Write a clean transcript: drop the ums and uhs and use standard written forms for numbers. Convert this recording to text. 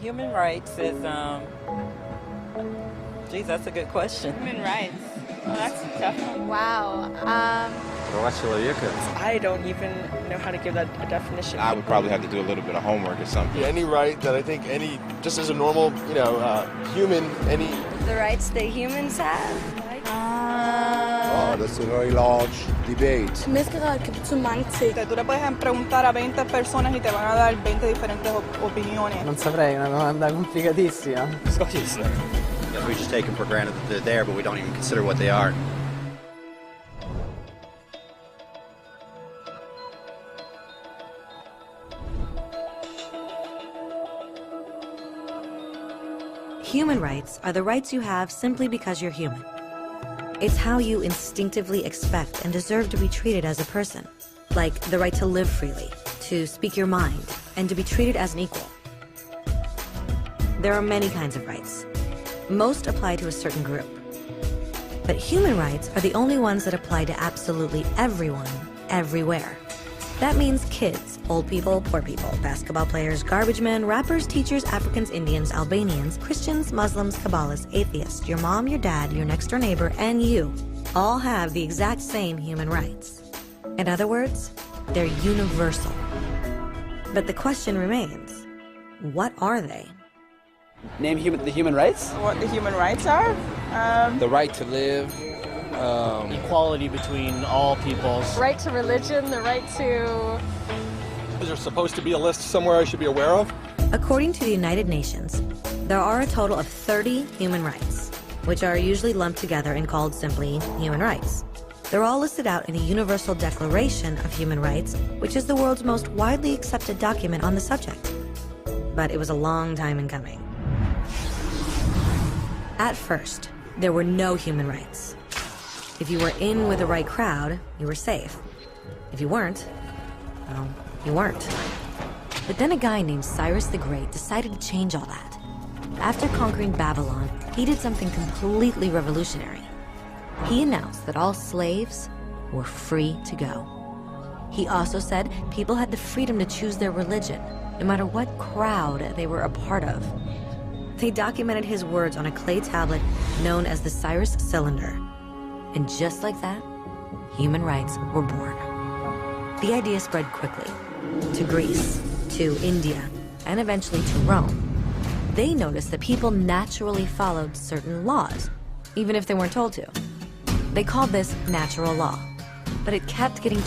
Human rights is, geez, that's a good question. Human rights. Oh, that's a tough one. Wow. I don't even know how to give that a definition. I would probably have to do a little bit of homework or something. Any right that I think just as a normal, human, The rights that humans have. Oh, that's a very large debate. Tú le puedes preguntar a 20 personas y te van a dar 20 diferentes opiniones. Non saprei, è una domanda complicatissima. We just take them for granted that they're there, but we don't even consider what they are. Human rights are the rights you have simply because you're human. It's how you instinctively expect and deserve to be treated as a person, like the right to live freely, to speak your mind, and to be treated as an equal. There are many kinds of rights. Most apply to a certain group. But human rights are the only ones that apply to absolutely everyone, everywhere. That means kids, old people, poor people, basketball players, garbage men, rappers, teachers, Africans, Indians, Albanians, Christians, Muslims, Kabbalists, atheists, your mom, your dad, your next door neighbor, and you all have the exact same human rights. In other words, they're universal. But the question remains, what are they? Name the human rights? What the human rights are? The right to live. Equality between all peoples. Right to religion, the right to... Is there supposed to be a list somewhere I should be aware of? According to the United Nations, there are a total of 30 human rights, which are usually lumped together and called simply human rights. They're all listed out in the Universal Declaration of Human Rights, which is the world's most widely accepted document on the subject. But it was a long time in coming. At first, there were no human rights. If you were in with the right crowd, you were safe. If you weren't, well, you weren't. But then a guy named Cyrus the Great decided to change all that. After conquering Babylon, he did something completely revolutionary. He announced that all slaves were free to go. He also said people had the freedom to choose their religion, no matter what crowd they were a part of. They documented his words on a clay tablet known as the Cyrus Cylinder. And just like that, human rights were born. The idea spread quickly to Greece, to India, and eventually to Rome. They noticed that people naturally followed certain laws, even if they weren't told to. They called this natural law, but it kept getting